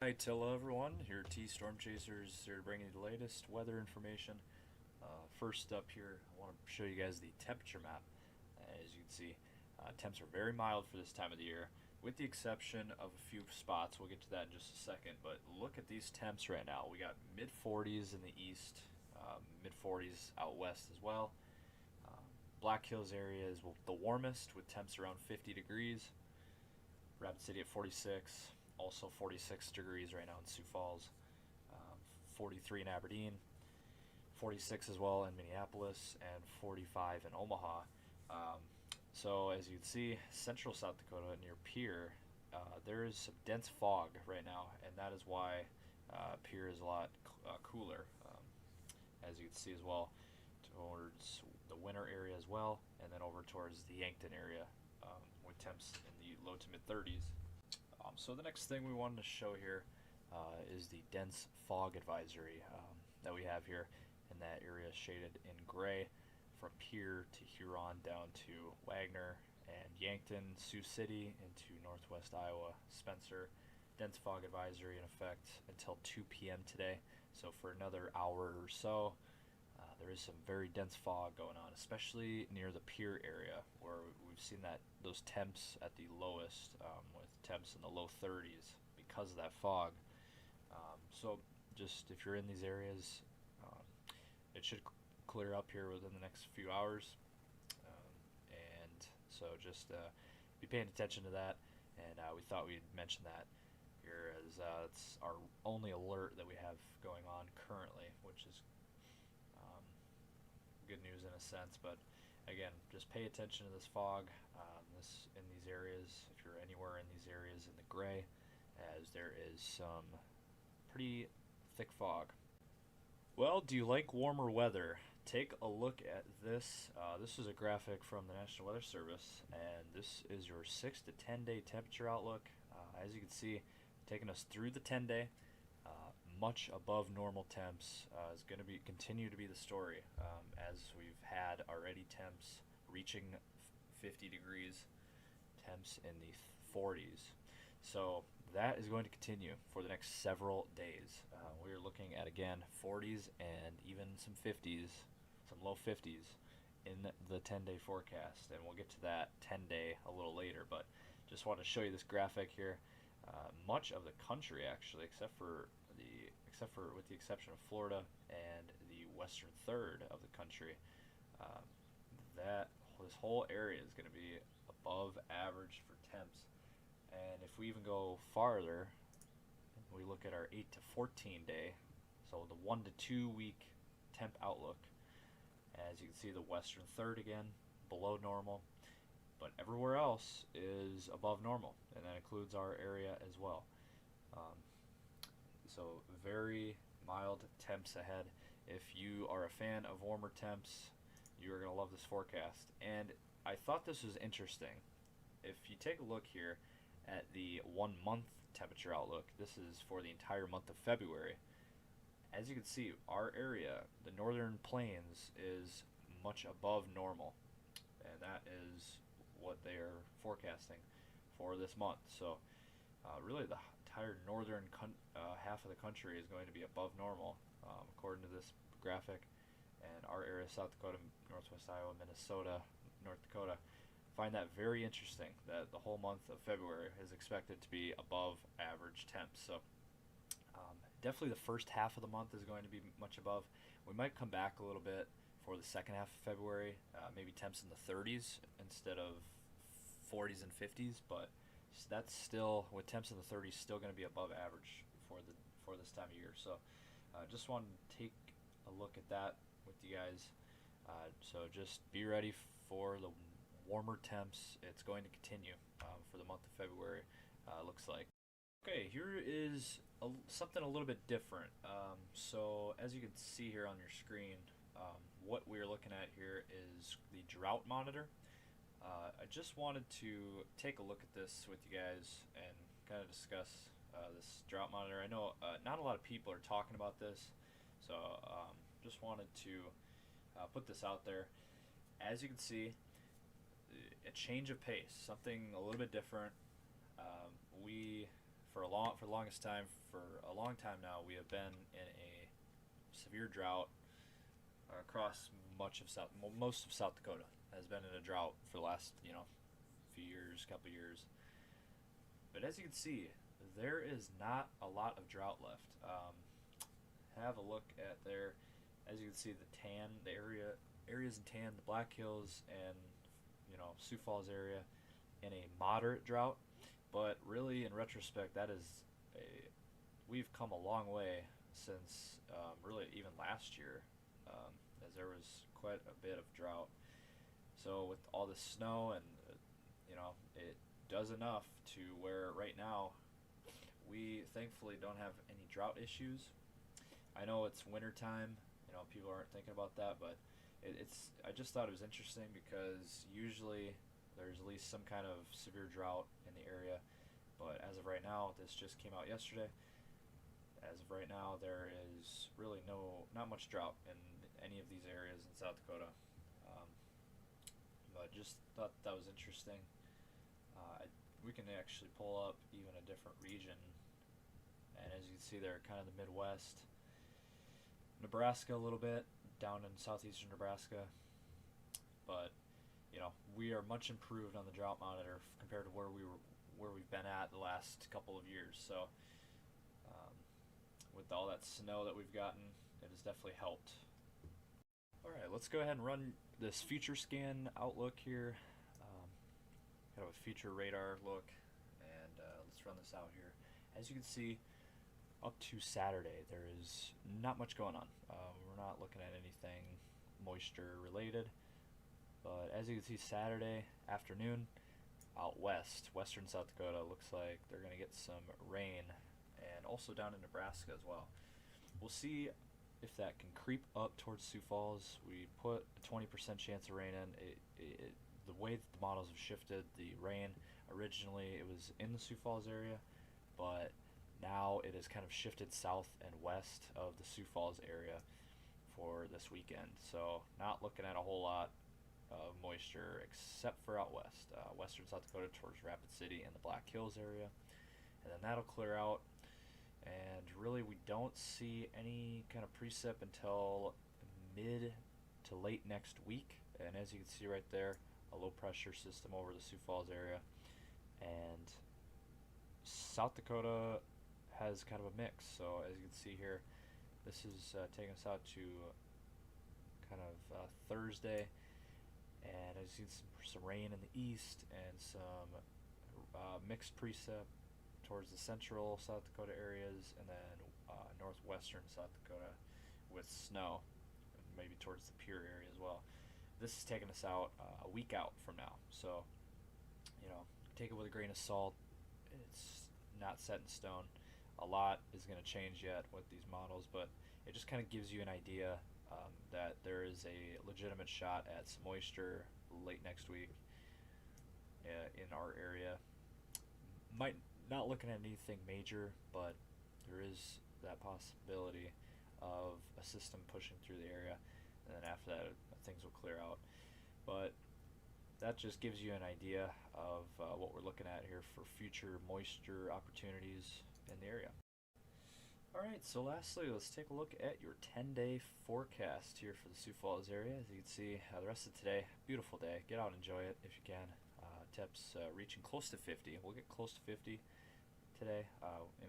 Hi, hello everyone. Here at T Storm Chasers, here to bring you the latest weather information. First up here, I want to show you guys the temperature map. As you can see, temps are very mild for this time of the year, with the exception of a few spots. We'll get to that in just a second. But look at these temps right now. We got mid 40s in the east, mid 40s out west as well. Black Hills area is the warmest, with temps around 50 degrees. Rapid City at 46. Also 46 degrees right now in Sioux Falls, 43 in Aberdeen, 46 as well in Minneapolis, and 45 in Omaha. So as you can see, central South Dakota near Pierre, there is some dense fog right now, and that is why Pierre is a lot cooler, as you can see as well, towards the winter area as well, and then over towards the Yankton area, with temps in the low to mid 30s. So the next thing we wanted to show here is the dense fog advisory that we have here, and that area is shaded in gray from Pierre to Huron down to Wagner and Yankton, Sioux City into northwest Iowa, Spencer. Dense fog advisory in effect until 2 p.m. today. So for another hour or so, there is some very dense fog going on, especially near the Pierre area, where we've seen those temps at the lowest, with temps in the low 30s because of that fog. So just if you're in these areas, it should clear up here within the next few hours, and so just be paying attention to that. And we thought we'd mention that here, as it's our only alert that we have going on currently, which is good news in a sense. But again, just pay attention to this fog, in these areas. If you're anywhere in these areas in the gray, as there is some pretty thick fog. Well, do you like warmer weather? Take a look at this. This is a graphic from the National Weather Service, and this is your 6 to 10 day temperature outlook. As you can see, taking us through the 10-day. Much above normal temps is going to continue to be the story, as we've had already temps reaching 50 degrees, temps in the 40s. So that is going to continue for the next several days. We're looking at, again, 40s and even some 50s, some low 50s in the 10-day forecast, and we'll get to that 10-day a little later. But just want to show you this graphic here. Much of the country, actually, except for with the exception of Florida and the western third of the country, that this whole area is going to be above average for temps. And if we even go farther, we look at our 8 to 14 day, so the 1 to 2 week temp outlook. As you can see, the western third again below normal, but everywhere else is above normal, and that includes our area as well. So very mild temps ahead. If you are a fan of warmer temps, you're going to love this forecast. And I thought this was interesting. If you take a look here at the 1 month temperature outlook, this is for the entire month of February. As you can see, our area, the northern plains, is much above normal, and that is what they are forecasting for this month. So really the entire northern half of the country is going to be above normal, according to this graphic. And our area, South Dakota, northwest Iowa, Minnesota, North Dakota, find that very interesting, that the whole month of February is expected to be above average temps. So definitely the first half of the month is going to be much above. We might come back a little bit for the second half of February, maybe temps in the 30s instead of 40s and 50s, but that's still, with temps in the 30s, still going to be above average for this time of year. So just wanted to take a look at that with you guys. So just be ready for the warmer temps. It's going to continue for the month of February, looks like. Okay, here is something a little bit different. So as you can see here on your screen, what we're looking at here is the drought monitor. I just wanted to take a look at this with you guys and kind of discuss this drought monitor. I know not a lot of people are talking about this, so just wanted to put this out there. As you can see, a change of pace, something a little bit different. We for the longest time, for a long time now, we have been in a severe drought across most of South Dakota has been in a drought for the last few years, couple years. But as you can see, there is not a lot of drought left. Have a look at there. As you can see, the areas in tan, the Black Hills and Sioux Falls area in a moderate drought. But really, in retrospect, we've come a long way since really even last year, as there was quite a bit of drought. So with all the snow and it does enough to where right now we thankfully don't have any drought issues. I know it's winter time, people aren't thinking about that, but I just thought it was interesting because usually there's at least some kind of severe drought in the area, but as of right now, this just came out yesterday. As of right now, there is really not much drought in any of these areas in South Dakota. But just thought that was interesting. We can actually pull up even a different region, and as you can see there, kind of the Midwest, Nebraska a little bit, down in southeastern Nebraska. But we are much improved on the drought monitor compared to where we've been at the last couple of years. So with all that snow that we've gotten, it has definitely helped. All right, let's go ahead and run this future scan outlook here. Got a future radar look, and let's run this out here. As you can see, up to Saturday, there is not much going on. We're not looking at anything moisture related, but as you can see, Saturday afternoon, out west, western South Dakota, looks like they're going to get some rain, and also down in Nebraska as well. We'll see if that can creep up towards Sioux Falls. We put a 20% chance of rain in. The way that the models have shifted, the rain, originally it was in the Sioux Falls area, but now it has kind of shifted south and west of the Sioux Falls area for this weekend. So not looking at a whole lot of moisture except for out west, western South Dakota towards Rapid City and the Black Hills area. And then that'll clear out, and really we don't see any kind of precip until mid to late next week. And as you can see right there, a low pressure system over the Sioux Falls area, and South Dakota has kind of a mix. So as you can see here, this is taking us out to kind of Thursday, and as you can see, some rain in the east and some mixed precip towards the central South Dakota areas, and then northwestern South Dakota with snow, maybe towards the Pure area as well. This is taking us out a week out from now, so take it with a grain of salt. It's not set in stone. A lot is going to change yet with these models, but it just kind of gives you an idea that there is a legitimate shot at some moisture late next week in our area. Might not looking at anything major, but there is that possibility of a system pushing through the area, and then after that things will clear out. But that just gives you an idea of what we're looking at here for future moisture opportunities in the area. Alright, so lastly, let's take a look at your 10-day forecast here for the Sioux Falls area. As you can see, the rest of today, beautiful day. Get out and enjoy it if you can. Temps reaching close to 50. We'll get close to 50 today.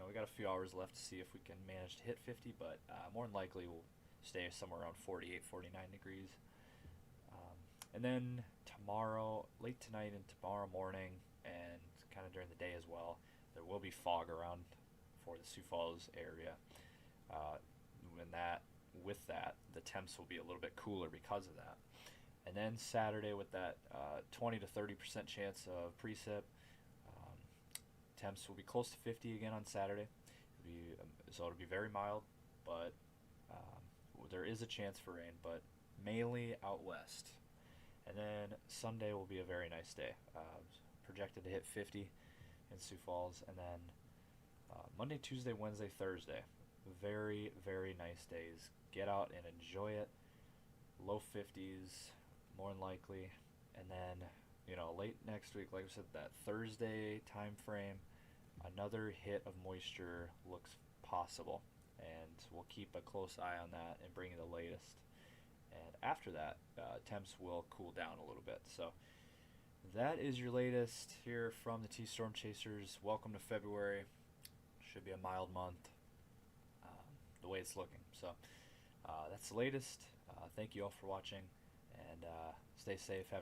We got a few hours left to see if we can manage to hit 50, but more than likely we'll stay somewhere around 48, 49 degrees. And then tomorrow, late tonight and tomorrow morning, and kind of during the day as well, there will be fog around for the Sioux Falls area. With that, the temps will be a little bit cooler because of that. And then Saturday, with that 20 to 30% chance of precip, temps will be close to 50 again on Saturday. So it'll be very mild, but there is a chance for rain, but mainly out west. And then Sunday will be a very nice day, projected to hit 50 in Sioux Falls. And then Monday, Tuesday, Wednesday, Thursday, very, very nice days. Get out and enjoy it. Low 50s, more than likely. And then, late next week, like I said, that Thursday time frame, another hit of moisture looks possible, and we'll keep a close eye on that and bring you the latest. And after that, temps will cool down a little bit. So that is your latest here from the T-Storm Chasers. Welcome to February. Should be a mild month, the way it's looking. So that's the latest. Thank you all for watching, and stay safe. Have